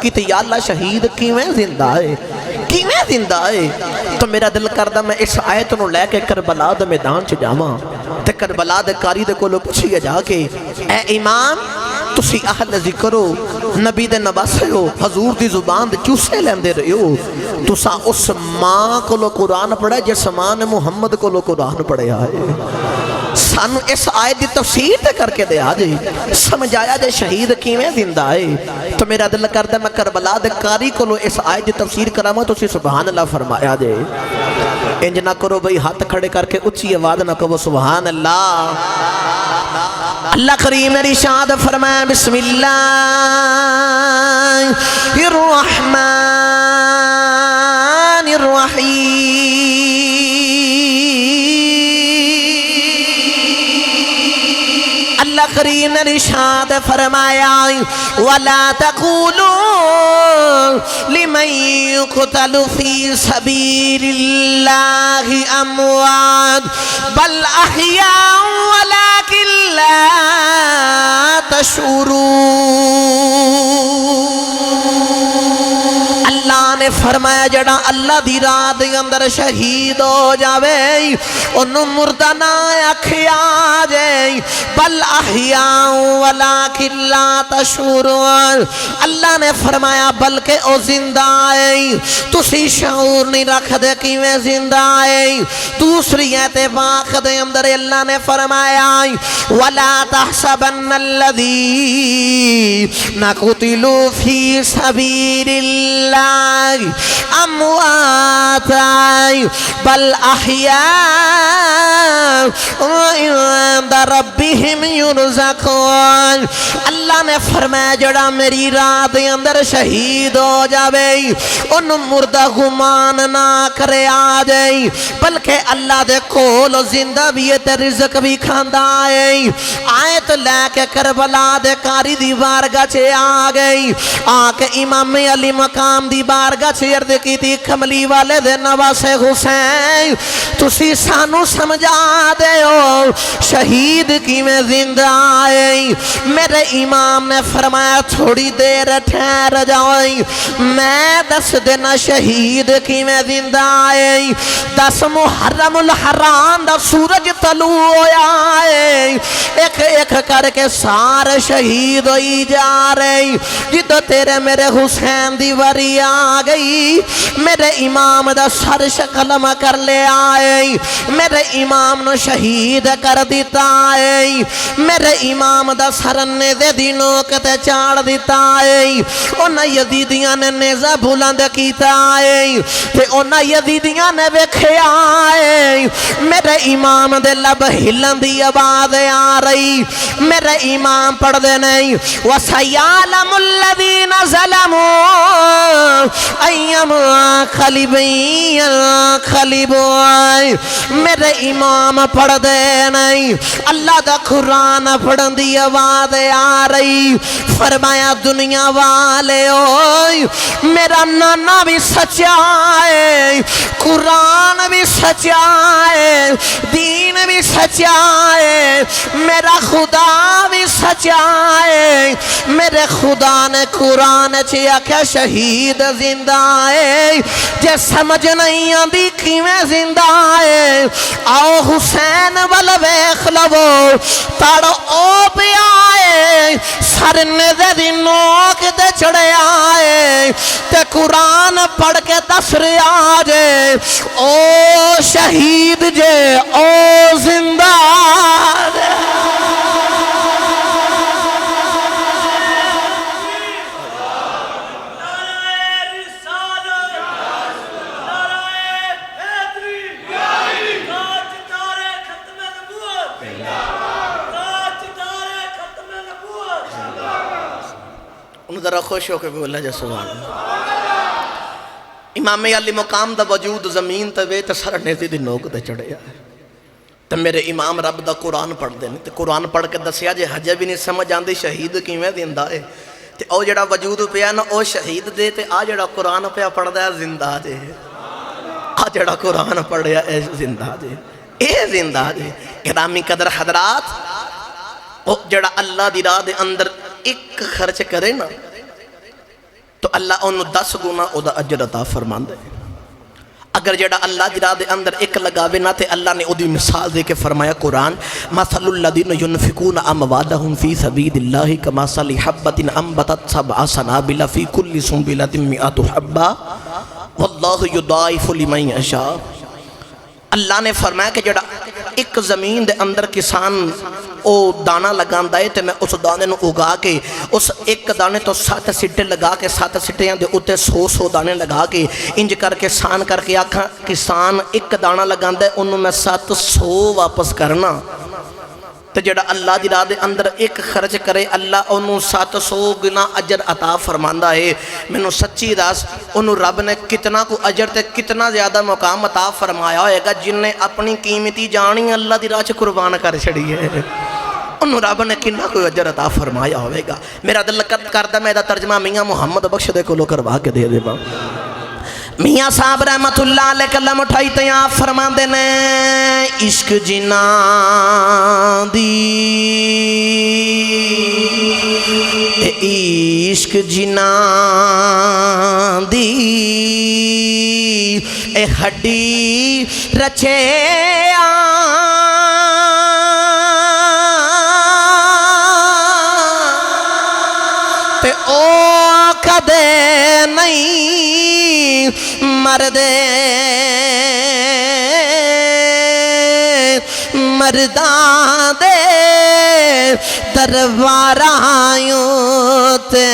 کی تھی یا اللہ شہید کیویں زندہ ہے کیویں زندہ ہے تو میرا دل کردہ میں اس آیت نو لے کے کربلا دے میدان چ جاواں تے کربلا دے قاری دے کولوں پوچھیے جا کے اے امام تسی اہل ذکر ہو نبی دے نواسے ہو حضور دی زبان دے چوسے لیندے رہے ہو تسا اس ماں کولوں قرآن پڑھا جس ماں نے محمد کولوں قرآن پڑھیا ہے سانو اس آیت دی تفسیر تے کر کے دے آجے سمجھایا جے شہید کیویں زندہ ہے تو میرا دل کرتا میں کربلا دے قاری کولو اس آیت دی تفسیر کراما تو اسی سبحان اللہ فرمایا جے انج نہ کرو بھئی ہاتھ کھڑے کر کے اچھی آواز نہ کہو سبحان اللہ اللہ کریم ارشاد فرمایا بسم اللہ الرحمن الرحیم اللہ کریم نے ارشاد فرمایا وَلَا تَقُولُوا لِمَنْ يُقْتَلُ فِي سَبِيلِ اللَّهِ أَمْوَاتٌ بَلْ أَحْيَاءٌ وَلَكِنْ لَا تَشْعُرُونَ اللہ نے فرمایا جڑا اللہ دی راہ دے اندر شہید ہو جاوے انہوں مردہ نہ اکھیا جائے بل احیاء ولیکن لا تشعرون اللہ نے فرمایا بلکہ او زندہ آئے تسی شعور نہیں رکھ دے کیویں زندہ آئے دوسری اعتباق دے اندر اللہ نے فرمایا وَلَا تَحْسَبَنَّ الَّذِينَ قُتِلُوا فِي سَبِيلِ اللَّهِ أَمْوَاتًا بَلْ أَحْيَاءٌ عِندَ رَبِّهِمْ يُرْزَقُونَ اللہ نے فرمایا جڑا میری راہ دے اندر شہید ہو جاوے ان مردہ گمان نہ کرے آ جائے بلکہ اللہ دے کول زندہ بھی تے رزق بھی کھاندا ہے آیت لے کے کربلا دے قاری دی بارگاہ چے آ گئی آکے امام علی مقام دی بارگاہ چے عرض کی تھی کملی والے دے نواسے حسین تسی سانو سمجھا دے ہو شہید کی میں زندہ آئے میرے امام نے فرمایا تھوڑی دیر ٹھہر جاؤں میں 10 دن شہید کی میں زندہ آئے 10 محرم الحرام دا سورج طلوع ہویا ہے ایک ایک کر کے سارے شہید ہوئی جا رہے جدو تیرے میرے حسین دی وری آ گئی میرے امام دا سر شکلم کر لے آئے میرے امام نو شہید کر دیتا ہے میرے امام دا سرنے دے دینوں کتے چاڑ دیتا ہے انہا یزیدیاں نے نیزہ بلند کیتا ہے تے انہا یزیدیاں نے بکھیا ہے میرے امام دے لب ہلن دی آواز آ رہی میرے امام پڑھ دے نہیں وَسَيَعْلَمُ الَّذِينَ ظَلَمُوا أَيَّمْ خَلِبِيَّ خَلِبُوَائِ میرے امام پڑھ دے نہیں اللہ دا قرآن پڑھن دی آواز آ رہی فرمایا دنیا والے ہوئی میرا نانا بھی سچا ہے قرآن بھی سچا ہے دین بھی سچا ہے میرا خدا بھی سچا ہے میرے خدا نے قرآن چیا کہ شہید زندہ ہے جے سمجھ نہیں آندی کیویں زندہ ہے آؤ حسین والویخ لو تاڑو او پہ آئے سرنے دے دی نوک دے چڑے آئے تے قرآن پڑھ کے دسر آجے او شہید جے او زندہ دے انہوں ذرا خوش ہو کے بولا جا سبحان اللہ امام علی مقام دا وجود زمین تے تے سرنے دی نوک تے چڑھے آئے تے میرے امام رب دا قرآن پڑھ دے تے قرآن پڑھ کے دسیا جے حجے بھی نہیں سمجھ آندی شہید کیویں دیندہ ہے تے او جڑا وجود پیا نا او شہید دے تے آ جڑا قرآن پیا پڑھ دیا زندہ جے آ جڑا قرآن پڑھ دیا اے زندہ جے اے زندہ جے گرامی قدر حضرات او جڑا اللہ دی راہ دے اندر ایک خرچ کرے نا تو اللہ انہوں 10 گنا او دا اجر عطا فرماندا ہے۔ اگر جڑا اللہ دی راہ دے اندر ایک لگاوے نہ تے اللہ نے او دی مثال دے کے فرمایا قرآن مثل الذین ينفقون اموالهم فی سبیل اللہ کمثل حبۃ انبتت سبع سنابل فی کل سنبلۃ مئۃ حبۃ واللہ یضاعف لمن یشاء۔ اللہ نے فرمایا کہ جڑا ایک زمین دے اندر کسان او دانا لگاندا ہے تے میں اس دانے نو اگا کے اس ایک دانے تو 7 سٹے لگا کے 7 سٹیاں دے اوتے 100 دانے لگا کے انج کر کے سان کر کے آکھاں کسان ایک دانا لگاندا ہے انہوں میں 700 واپس کرنا تے جڑا اللہ دی راہ دے اندر ایک خرچ کرے اللہ انہوں 700 گنا اجر عطا فرماندا ہے۔ میں نو سچی دس انہوں رب نے کتنا کو اجر تے کتنا زیادہ مقام عطا فرمایا ہوئے گا جن نے اپنی قیمتی جانی اللہ دی راہ چ قربان کر چھڑی ہے، انہوں رب نے کتنا کو اجر عطا فرمایا ہوئے گا۔ میرا دل کردہ میں دا ترجمہ میاں محمد بخش دے کو لو کروا کے دے دے با۔ میاں صاحب رحمت اللہ علیہ کلم اٹھائی تے آپ فرما دینے عشق جنا دی عشق جنا دی اے ہڈی رچے تے او کدے نہیں مردے مردان دے درباراں تے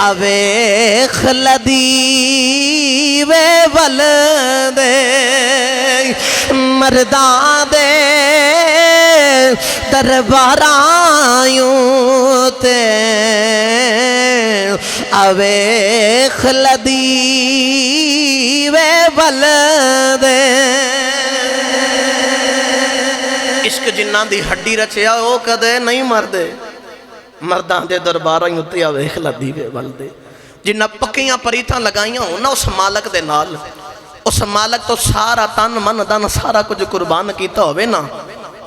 اویخ لدی وے ولدے مردان دے درباراں تے اویخ لدی وے ولدے عشق جنہاں دی ہڈی رچیا او کدے نہیں مردے مردان دے درباراں تے اویخ لدی وے ولدے جنہاں پکیاں پریتاں لگائیاں ہونا اس مالک دے نال اس مالک تو سارا تن من دن سارا کچھ قربان کیتا ہوئے نا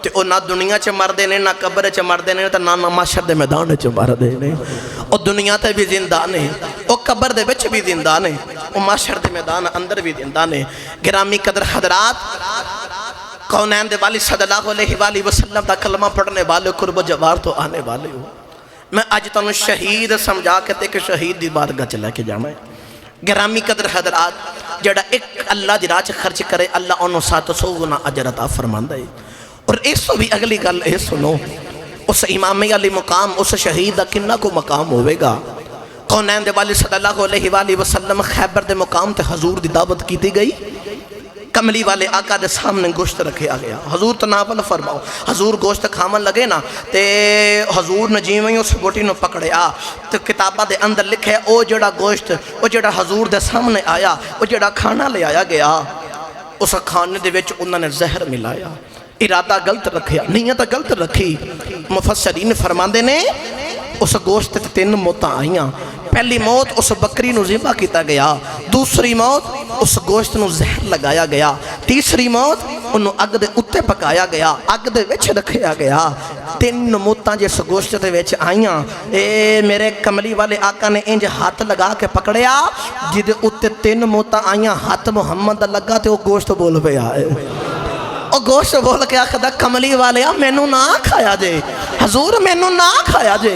تے او نہ دنیا چ مردے نے نہ قبر چ مردے نے تے نہ محشر دے میدان چ مردے نے او دنیا تے بھی زندہ نے او قبر دے وچ بھی زندہ نے او محشر دے میدان اندر بھی زندہ نے۔ گرامی قدر حضرات کونین دے والی صلی اللہ علیہ وآلہ وسلم دا کلمہ پڑھنے والے قرب و جوار تو آنے والے ہو۔ میں آج تنو شہید سمجھا کے تے کہ شہید دی بارگاہ چلے کے جانا ہے۔ گرامی قدر حضرات جڑا ایک اللہ دی راہ چ خرچ کرے اللہ انہوں 700 گنا اجر عطا فرماندا ہے۔ اور اس تو بھی اگلی گل اے سنو اس امام علی مقام اس شہید دا کنہ کو مقام ہوئے گا۔ کونین دے والی صلی اللہ علیہ وآلہ وسلم خیبر دے مقام تے حضور دی دعوت کیتی گئی، کملی والے آقا دے سامنے گوشت رکھے آگیا، حضور تناول فرماؤ، حضور گوشت کھامن لگے نا تے حضور نے جیویں اس بوٹی نو پکڑے تو کتابہ دے اندر لکھے او جڑا گوشت او جڑا حضور دے سامنے آیا او جڑا کھانا لے آیا گیا اس کھانے دے وچ انہوں نے زہر ملایا، ارادہ غلط رکھیا، نیت غلط رکھی۔ مفسرین فرماندے نے اس گوشت تے 3 موتاں آئیاں، پہلی موت اس بکری نو ذبح کیتا گیا، دوسری موت اس گوشت نو زہر لگایا گیا، تیسری موت انہوں اگ دے اتے پکایا گیا، اگ دے وچ رکھیا گیا۔ 3 موتاں جس گوشت دے وچ آئیاں اے میرے کملی والے آقا نے انج ہاتھ لگا کے پکڑیا جدے اتے 3 موتاں آئیاں ہاتھ محمد لگا تے وہ گوشت بول پہ آئے، او گوشت بول کے آخدہ کملی والے مینو نہ کھایا جے، حضور مینو نہ کھایا جے،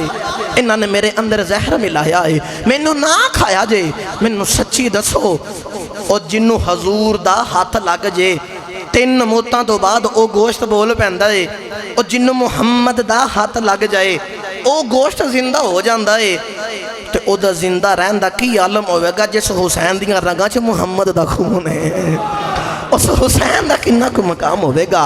انہاں نے میرے اندر زہر ملایا ہے، مینو نہ کھایا جے، مینو سچی دسو او جنو حضور دا ہاتھ لگ جے 3 موتاں تو بعد او گوشت بول پیندا ہے، او جنو محمد دا ہاتھ لگ جائے او گوشت زندہ ہو جاندا ہے، تے او دا زندہ رہن دا کی عالم ہوئے گا جس حسین دیاں رنگاں چ محمد دا خون ہے، اس حسین دا کنہ کو مقام ہوئے گا۔